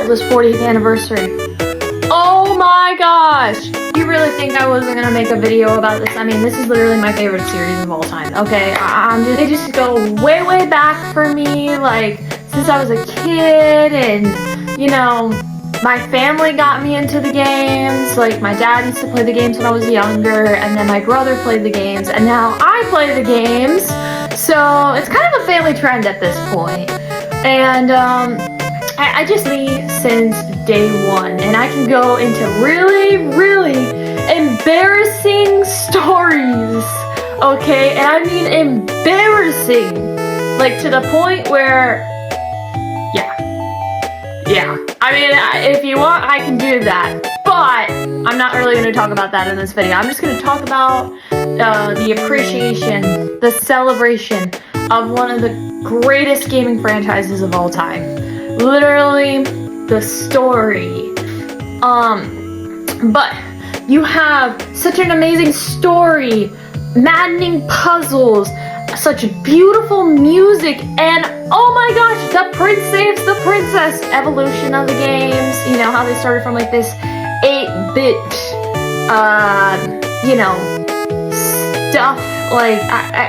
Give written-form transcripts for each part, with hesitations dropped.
Zelda's 40th anniversary. Oh my gosh! You really think I wasn't gonna make a video about this? I mean, this is literally my favorite series of all time. Okay, they just go way back for me, like since I was a kid, and you know, my family got me into the games. Like my dad used to play the games when I was younger, and then my brother played the games, and now I play the games. So it's kind of a family trend at this point. And I just leave since day one, and I can go into really embarrassing stories, okay? And I mean embarrassing, like to the point where, yeah. I mean, if you want, I can do that, but I'm not really going to talk about that in this video. I'm just going to talk about the appreciation, the celebration of one of the greatest gaming franchises of all time. Literally, the story. But you have such an amazing story, maddening puzzles, such beautiful music, and oh my gosh, the prince saves the princess evolution of the games. You know, how they started from like this 8-bit, you know, stuff. Like,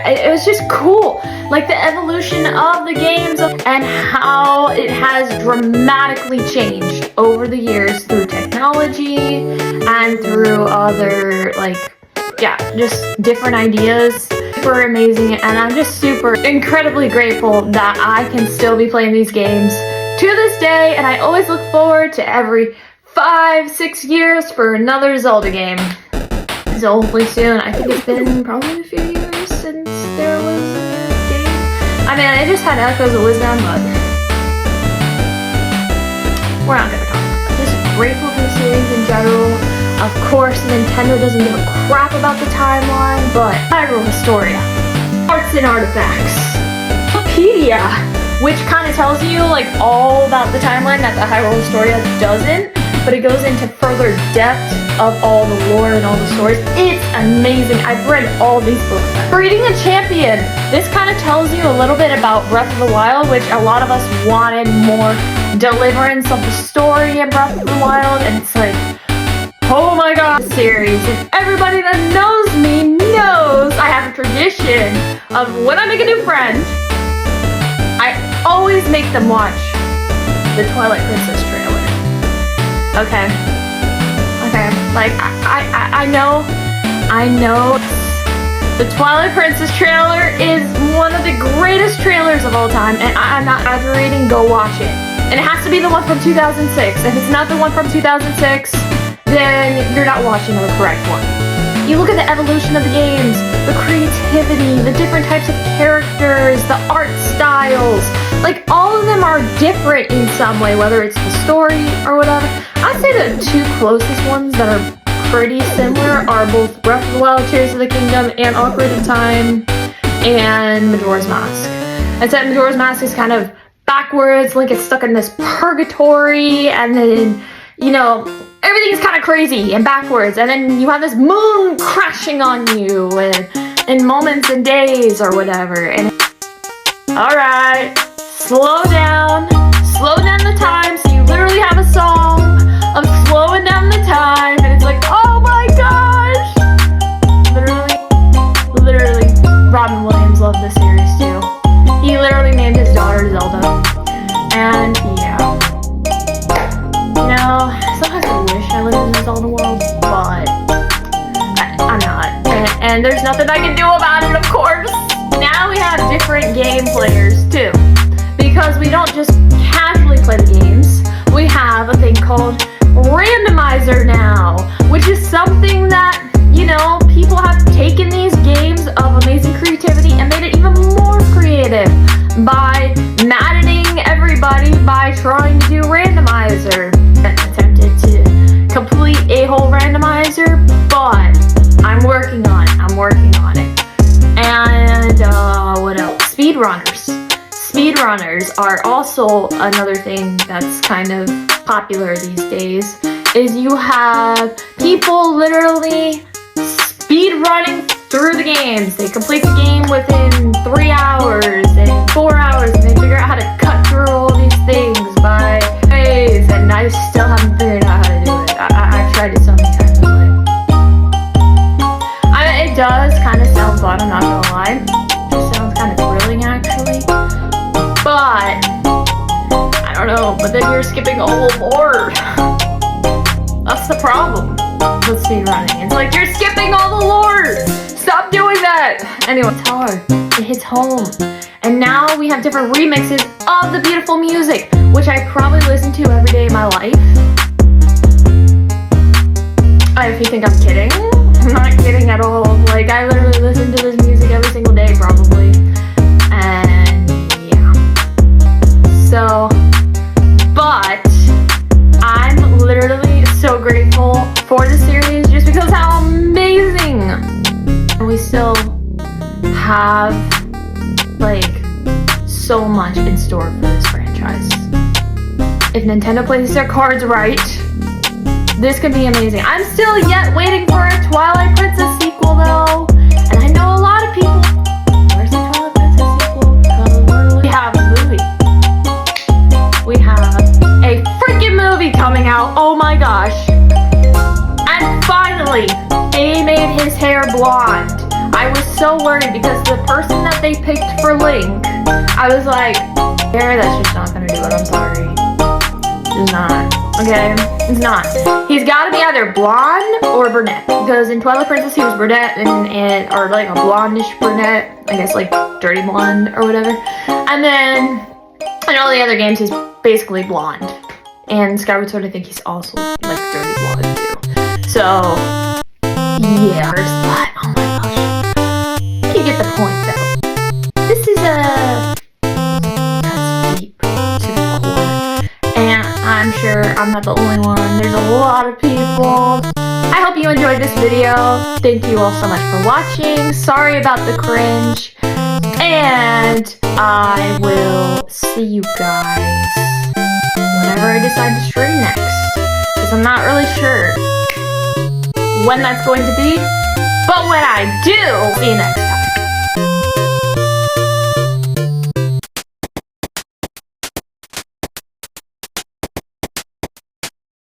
it was just cool. Like the evolution of the games and how it has dramatically changed over the years through technology and through other, like, yeah, just different ideas. Super amazing, and I'm just super incredibly grateful that I can still be playing these games to this day, and I always look forward to every 5-6 years for another Zelda game. So hopefully soon. I think it's been probably a few years since there was a game. I mean, I just had Echoes of Wisdom, but we're not gonna talk about that. Just grateful for the series in general. Of course, Nintendo doesn't give a crap about the timeline, but Hyrule Historia, Arts and Artifacts, Wikipedia, which kind of tells you like all about the timeline that the Hyrule Historia doesn't, but it goes into further depth of all the lore and all the stories. It's amazing. I've read all these books. Breeding a Champion. This kind of tells you a little bit about Breath of the Wild, which a lot of us wanted more deliverance of the story in Breath of the Wild, and it's like, oh my god, series. And everybody that knows me knows I have a tradition of when I make a new friend, I always make them watch the Twilight Princess trailer. Okay. Like, I know the Twilight Princess trailer is one of the greatest trailers of all time, and I'm not exaggerating, go watch it. And it has to be the one from 2006. If it's not the one from 2006, then you're not watching the correct one. You look at the evolution of the games, the creativity, the different types of characters, the art styles, like all of them are different in some way, whether it's the story or whatever. I'd say the two closest ones that are pretty similar are both Breath of the Wild, Tears of the Kingdom, and Ocarina of Time, and Majora's Mask. Except Majora's Mask is kind of backwards, Link gets stuck in this purgatory, and then, you know, everything's kind of crazy and backwards, and then you have this moon crashing on you in moments and days or whatever. And alright, slow down the time, so you literally have a song of slowing down the time, and it's like, oh my gosh! Literally, Robin Williams loved this series too. He literally named his daughter Zelda, and yeah. You know, sometimes I wish I lived in the Zelda world, but I'm not. And there's nothing I can do about it, of course. Now we have different game players too, because we don't just casually play the games. We have a thing called randomizer now, which is something that, you know, people have taken these games of amazing creativity and made it even more creative by maddening everybody by trying to do randomizer. Attempted to complete a whole randomizer, but I'm working on it. And what else? Speedrunners. Speedrunners are also another thing that's kind of popular these days, is you have people literally speedrunning through the games. They complete the game within 3 hours and 4 hours, and they figure out how to cut through all these things by days and but then you're skipping a whole board. That's the problem with speedrunning. It's like you're skipping all the lore. Stop doing that. Anyway, it's hard. It hits home. And now we have different remixes of the beautiful music, which I probably listen to every day of my life. If you think I'm kidding, I'm not kidding at all. Like, I literally listen to this music every single day, probably. And yeah. So, but I'm literally so grateful for the series just because how amazing. And we still have, like, so much in store for this franchise. If Nintendo plays their cards right, this could be amazing. I'm still yet waiting for a Twilight Princess sequel though. And I know a lot of people. Where's the Twilight Princess sequel? Because we have a movie. We have a freaking movie coming out. Oh my gosh. And finally, they made his hair blonde. I was so worried because the person that they picked for Link, I was like, hair, that's just not gonna do it. I'm sorry. It's not. Okay? It's not. He's gotta be either blonde or brunette. Because in Twilight Princess he was brunette and or like a blondish brunette. I guess like dirty blonde or whatever. And then in all the other games he's basically blonde. And Skyward Sword I think he's also like dirty blonde too. So yeah. But oh my gosh. You get the point though. This is cuts deep to the core. And I'm sure I'm not the only one. There's a lot of people. I hope you enjoyed this video. Thank you all so much for watching. Sorry about the cringe. And I will see you guys whenever I decide to stream next. Because I'm not really sure when that's going to be. But when I do, see you next.